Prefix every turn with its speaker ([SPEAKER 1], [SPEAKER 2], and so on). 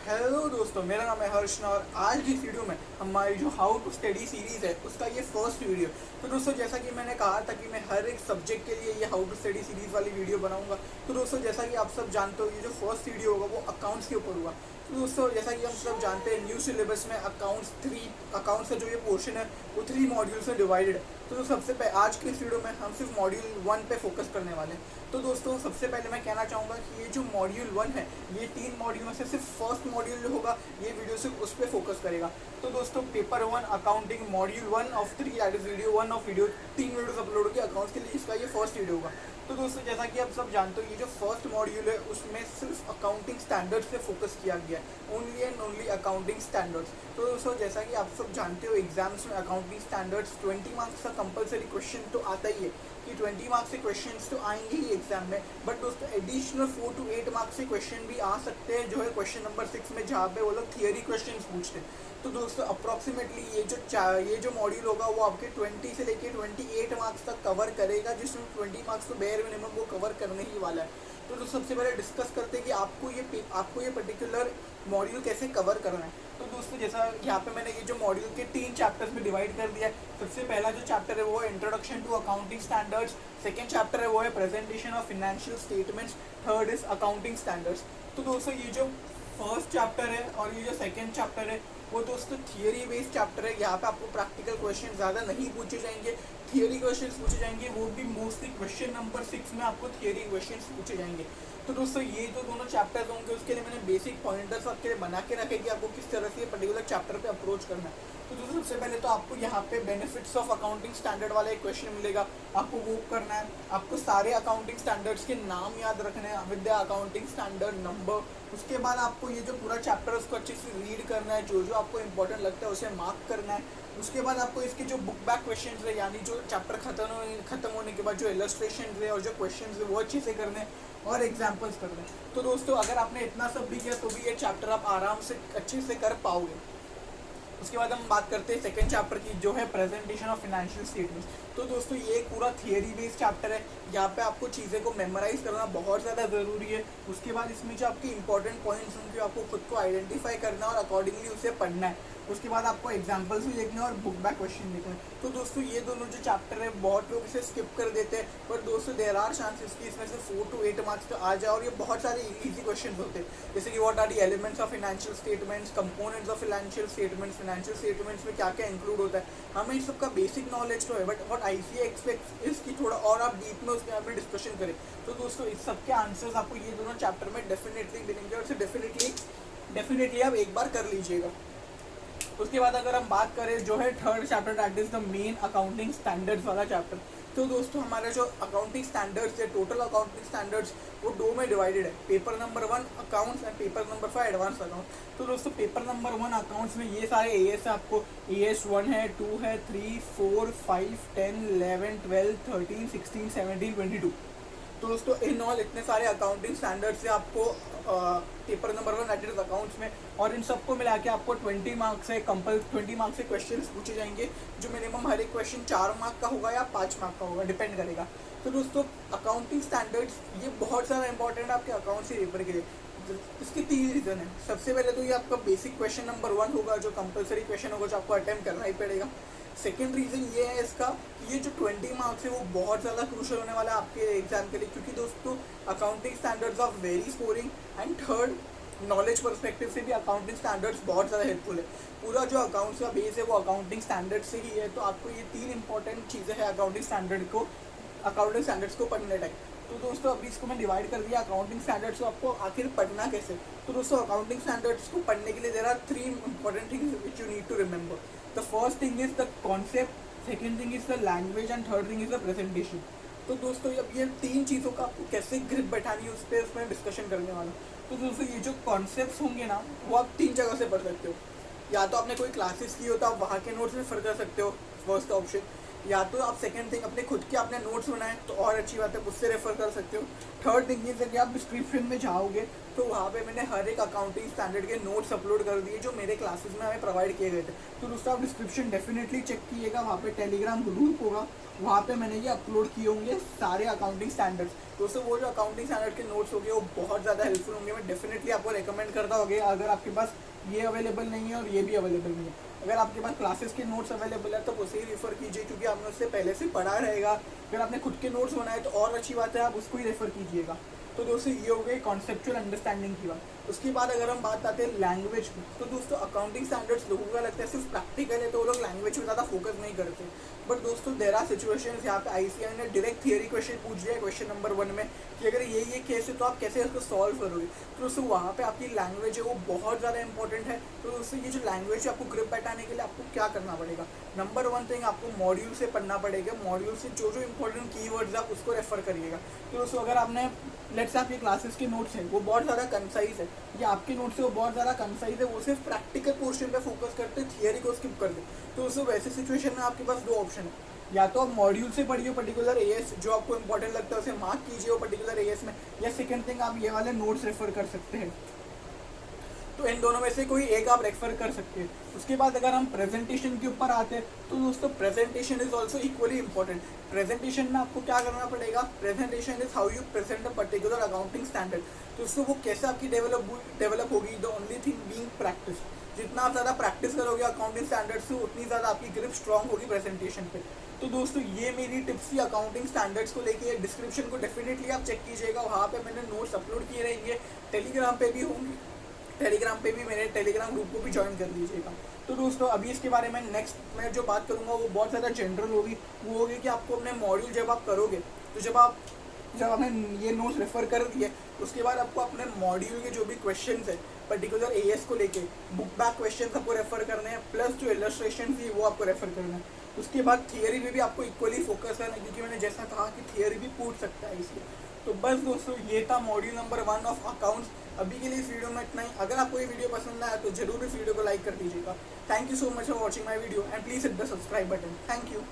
[SPEAKER 1] Hello दोस्तों, मेरा नाम है हर्ष और आज की वीडियो में हमारी जो हाउ टू स्टडी सीरीज़ है उसका ये फर्स्ट वीडियो। तो दोस्तों, जैसा कि मैंने कहा था कि मैं हर एक सब्जेक्ट के लिए ये हाउ टू स्टडी सीरीज़ वाली वीडियो बनाऊंगा। तो दोस्तों, जैसा कि आप सब जानते हो, ये जो फर्स्ट वीडियो होगा वो अकाउंट्स के ऊपर हुआ। तो दोस्तों, जैसा कि हम सब जानते हैं, न्यू सिलेबस में अकाउंट्स का जो ये पोर्शन है वो 3 मॉड्यूल्स में डिवाइडेड है। तो सबसे पहले आज के इस वीडियो में हम सिर्फ मॉड्यूल 1 पे फोकस करने वाले हैं। तो दोस्तों, सबसे पहले मैं कहना चाहूँगा कि ये जो मॉड्यूल 1 है, ये 3 मॉड्यूल में से सिर्फ फर्स्ट मॉड्यूल जो होगा ये वीडियो सिर्फ उस पर फोकस करेगा। तो दोस्तों, paper 1 accounting module 1 of 3 that is video 1 of video 3 videos upload होगी अकाउंट्स के लिए, इसका ये फर्स्ट वीडियो होगा। तो दोस्तों, जैसा कि आप सब जानते हो, ये जो फर्स्ट मॉड्यूल है उसमें सिर्फ अकाउंटिंग स्टैंडर्ड्स पे फोकस किया गया है, only and only accounting standards. तो दोस्तों, जैसा कि आप सब जानते हो, एग्जाम्स में अकाउंटिंग स्टैंडर्ड्स 20 मार्क्स का कंपलसरी क्वेश्चन तो आता ही है कि 20 मार्क्स के क्वेश्चन तो आएंगे ही एग्जाम में, बट दोस्तों एडिशनल 4 to 8 मार्क्स के क्वेश्चन भी आ सकते हैं, जो है क्वेश्चन नंबर 6 में, जहाँ पे वो लोग थियरी क्वेश्चन पूछते हैं। तो दोस्तों, अप्रॉक्सीमेटली ये जो मॉड्यूल होगा वो आपके 20 से लेके 28 मार्क्स तक कवर करेगा, जिसमें 20 मार्क्स तो बेयर मिनिमम वो कवर करने ही वाला है। तो दोस्तों, सबसे पहले डिस्कस करते हैं कि आपको ये पर्टिकुलर मॉड्यूल कैसे कवर करना है। तो दोस्तों, जैसा यहाँ पे मैंने ये जो मॉड्यूल के 3 चैप्टर्स में डिवाइड कर दिया है। सबसे पहला जो चैप्टर है वो है introduction to accounting standards, second chapter है वो है presentation of financial statements, third is accounting standards. तो दोस्तों, ये जो फर्स्ट चैप्टर है और ये जो सेकंड चैप्टर है वो दोस्तों थियरी बेस्ड चैप्टर है। यहाँ पे आपको प्रैक्टिकल क्वेश्चन ज़्यादा नहीं पूछे जाएंगे, थियरी क्वेश्चन पूछे जाएंगे, वो भी मोस्टली क्वेश्चन नंबर 6 में आपको थियरी क्वेश्चन पूछे जाएंगे। तो दोस्तों, ये जो दोनों चैप्टर्स होंगे उसके लिए मैंने बेसिक पॉइंटर्स आपके लिए बना के रखे कि आपको किस तरह से ये पर्टिकुलर चैप्टर पे अप्रोच करना है। तो दोस्तों, सबसे पहले तो आपको यहाँ पे बेनिफिट्स ऑफ अकाउंटिंग स्टैंडर्ड वाला एक क्वेश्चन मिलेगा, आपको वो करना है। आपको सारे अकाउंटिंग स्टैंडर्ड्स के नाम याद रखने हैं with the accounting standard number. उसके बाद आपको ये जो पूरा चैप्टर है उसको अच्छे से रीड करना है, जो जो आपको इंपॉर्टेंट लगता है उसे मार्क करना है। उसके बाद आपको इसके जो बुक बैक क्वेश्चन है, यानी जो चैप्टर खत्म होने के बाद जो इलस्ट्रेशन है और जो क्वेश्चन है वो अच्छे से करने हैं और एग्जाम्पल्स करने हैं। तो दोस्तों, अगर आपने इतना सब भी किया तो भी ये चैप्टर आप आराम से अच्छे से कर पाओगे। उसके बाद हम बात करते हैं सेकंड चैप्टर की, जो है प्रेजेंटेशन ऑफ फाइनेंशियल स्टेटमेंट्स। तो दोस्तों, ये एक पूरा थियरी बेस्ड चैप्टर है, यहाँ पे आपको चीज़ें को मेमोराइज करना बहुत ज़्यादा ज़रूरी है। उसके बाद इसमें जो आपके इंपॉर्टेंट पॉइंट्स होंगे आपको खुद को आइडेंटिफाई करना और अकॉर्डिंगली उसे पढ़ना है। उसके बाद आपको एग्जाम्पल्स भी लिखने और बुक बैक क्वेश्चन लिखना है। तो दोस्तों, ये दोनों जो चैप्टर है बहुत लोग इसे स्किप कर देते हैं, पर दोस्तों देयर आर चांसेस कि इसमें से 4 to 8 मार्क्स तो आ जाए, और ये बहुत सारे इजी क्वेश्चन होते हैं, जैसे कि what are the elements of financial statements, components of financial statements में क्या क्या इंक्लूड होता है। हमें इन सबका बेसिक नॉलेज तो है, बट व्हाट ICAI एक्सपेक्ट्स इसकी थोड़ा और आप डीप में उसके बारे में डिस्कशन करें। तो दोस्तों, इस सब के आंसर्स आपको ये दोनों चैप्टर में डेफिनेटली मिलेंगे, और इसे डेफिनेटली आप एक बार कर लीजिएगा। उसके बाद अगर हम बात करें जो है third chapter, that is the main accounting standards वाला चैप्टर। तो दोस्तों, हमारा जो अकाउंटिंग स्टैंडर्ड्स है, टोटल अकाउंटिंग स्टैंडर्ड्स वो 2 में डिवाइडेड है, paper number 1 accounts and paper number 5 advance accounts. तो दोस्तों, पेपर नंबर 1 अकाउंट्स में ये सारे AS है, आपको AS 1 है, 2 है, 3, 4, 5, 10, 11, 12, 13, 16, 17, 22। तो दोस्तों, इन ऑल इतने सारे अकाउंटिंग स्टैंडर्ड्स से आपको paper number 1 that is accounts में, और इन सबको मिला के आपको 20 मार्क्स से 20 मार्क्स से क्वेश्चन पूछे जाएंगे, जो मिनिमम हर एक क्वेश्चन 4 मार्क का होगा या 5 मार्क का होगा, डिपेंड करेगा। तो दोस्तों, अकाउंटिंग स्टैंडर्ड्स ये बहुत ज़्यादा इंपॉर्टेंट है आपके अकाउंट्स के पेपर के लिए। इसके 3 रीज़न है। सबसे पहले तो ये आपका बेसिक क्वेश्चन नंबर 1 होगा, जो कंपलसरी क्वेश्चन होगा, जो आपको अटेम्प्ट करना ही पड़ेगा। सेकेंड रीज़न ये है इसका कि ये जो 20 मार्क्स है वो बहुत ज़्यादा क्रूशल होने वाला है आपके एग्जाम के लिए, क्योंकि दोस्तों accounting standards are very scoring. And third, knowledge perspective से भी अकाउंटिंग स्टैंडर्ड्स बहुत ज़्यादा हेल्पफुल है। पूरा जो अकाउंट्स का बेस है वो अकाउंटिंग स्टैंडर्ड से ही है। तो आपको ये 3 इंपॉर्टेंट चीज़ें हैं अकाउंटिंग स्टैंडर्ड्स को पढ़ने टाइम। तो दोस्तों, अभी इसको मैं डिवाइड कर दिया अकाउंटिंग स्टैंडर्ड्स को, आपको आखिर पढ़ना कैसे। तो दोस्तों, अकाउंटिंग स्टैंडर्ड्स को पढ़ने के लिए there are 3 important things which you need to remember. The first thing is the concept, second thing is the language and third thing is the presentation. तो दोस्तों, अब ये 3 चीज़ों का आपको कैसे ग्रिप बैठानी है उस पर उसमें डिस्कशन करने वाला। तो दोस्तों, ये जो कॉन्सेप्ट्स होंगे ना वो आप 3 जगह से पढ़ सकते हो। या तो आपने कोई क्लासेस की हो तो आप वहाँ के नोट्स में रेफर कर सकते हो, फर्स्ट ऑप्शन। या तो आप सेकंड थिंग अपने खुद के आपने नोट्स बनाए तो और अच्छी बात है, उससे रेफर कर सकते हो। थर्ड थिंग ये कि आप डिस्क्रिप्शन में जाओगे तो वहाँ पे मैंने हर एक अकाउंटिंग स्टैंडर्ड के नोट्स अपलोड कर दिए जो मेरे क्लासेस में हमें प्रोवाइड किए गए थे। तो दोस्तों आप डिस्क्रिप्शन डेफिनेटली चेक कीजिएगा, वहाँ पे टेलीग्राम ग्रुप होगा, वहाँ पे मैंने ये अपलोड किए होंगे सारे अकाउंटिंग स्टैंडर्ड्स। दोस्तों वो जो अकाउंटिंग स्टैंडर्ड के नोट्स होंगे वो बहुत ज़्यादा हेल्पफुल होंगे। मैं डेफिनेटली आपको रिकमेंड करता होगा, अगर आपके पास ये अवेलेबल नहीं है और ये भी अवेलेबल नहीं है, अगर आपके पास क्लासेस के नोट्स अवेलेबल है तो उसे ही रेफर कीजिए, क्योंकि आपने उससे पहले से पढ़ा रहेगा। अगर आपने खुद के नोट्स बनाए तो और अच्छी बात है, आप उसको ही रेफर कीजिएगा। तो दोस्तों ये हो गई कॉन्सेप्चुअल अंडरस्टैंडिंग की बात। उसके बाद अगर हम बात आते हैं लैंग्वेज की, तो दोस्तों अकाउंटिंग स्टैंडर्ड्स लोगों का लगता है सिर्फ प्रैक्टिकल है तो वो लोग लैंग्वेज में ज़्यादा फोकस नहीं करते। बट दोस्तों देयर आर सिचुएशंस यहाँ पे आईसीएआई ने डायरेक्ट थियरी क्वेश्चन पूछ दिया है क्वेश्चन नंबर 1 में कि अगर ये केस है तो आप कैसे उसको सॉल्व करोगे। तो दोस्तों वहाँ पे आपकी लैंग्वेज है वो बहुत ज़्यादा इंपॉर्टेंट है। तो दोस्तों ये जो लैंग्वेज है आपको ग्रिप बैठाने के लिए आपको क्या करना पड़ेगा, नंबर 1 थिंग आपको मॉड्यूल से पढ़ना पड़ेगा। मॉड्यूल से जो जो इंपॉर्टेंट कीवर्ड्स आप उसको रेफर करिएगा। तो दोस्तों अगर आपने लेट्स आपके क्लासेस के नोट्स हैं वो बहुत ज़्यादा कंसाइज है, या आपके नोट्स से वो बहुत ज़्यादा कंसाइज है, वो सिर्फ प्रैक्टिकल पोर्शन पे फोकस करते हैं, थियरी को स्किप कर दे, तो दोस्तों वैसे सिचुएशन में आपके पास दो ऑप्शन है, या तो आप मॉड्यूल से पढ़िए पर्टिकुलर एएस जो आपको इंपॉर्टेंट लगता है उसे मार्क कीजिए वो पर्टिकुलर एएस में, या सेकंड थिंग आप ये वाले नोट्स रेफर कर सकते हैं। तो इन दोनों में से कोई एक आप रेफर कर सकते हैं। उसके बाद अगर हम प्रेजेंटेशन के ऊपर आते हैं तो दोस्तों presentation is also equally important. Presentation में आपको क्या करना पड़ेगा, presentation is how you present a particular accounting standard. तो उससे वो कैसे आपकी डेवलप होगी, the only thing being practice. जितना आप ज़्यादा प्रैक्टिस करोगे अकाउंटिंग स्टैंडर्ड्स से उतनी ज़्यादा आपकी ग्रिप स्ट्रांग होगी प्रेजेंटेशन पे। तो दोस्तों ये मेरी टिप्स थी अकाउंटिंग स्टैंडर्ड्स को लेके। डिस्क्रिप्शन को डेफिनेटली आप चेक कीजिएगा, वहाँ पे मैंने नोट्स अपलोड किए रहेंगे, टेलीग्राम पे भी होंगे, टेलीग्राम पे भी मेरे टेलीग्राम ग्रुप को भी ज्वाइन कर लीजिएगा। तो दोस्तों अभी इसके बारे में नेक्स्ट मैं जो बात करूँगा वो बहुत ज़्यादा जनरल होगी। वो होगी कि आपको अपने मॉड्यूल जब आप करोगे तो जब आपने ये नोट्स रेफर कर दिए उसके बाद आपको अपने मॉड्यूल के जो भी क्वेश्चंस है पर्टिकुलर एएस को लेके बुक बैक क्वेश्चंस आपको रेफर करने हैं, प्लस जो इलस्ट्रेशन थी वो आपको रेफर करना है। उसके बाद थियरी में भी आपको इक्वली फोकस करना है, क्योंकि मैंने जैसा कहा कि थियरी भी पूछ सकता है इसलिए। तो बस दोस्तों ये था मॉड्यूल नंबर 1 ऑफ अकाउंट्स। अभी के लिए इस वीडियो में इतना ही। अगर आपको ये वीडियो पसंद आया तो जरूर इस वीडियो को लाइक कर दीजिएगा। Thank you so much for watching my video and please hit the subscribe button. Thank you.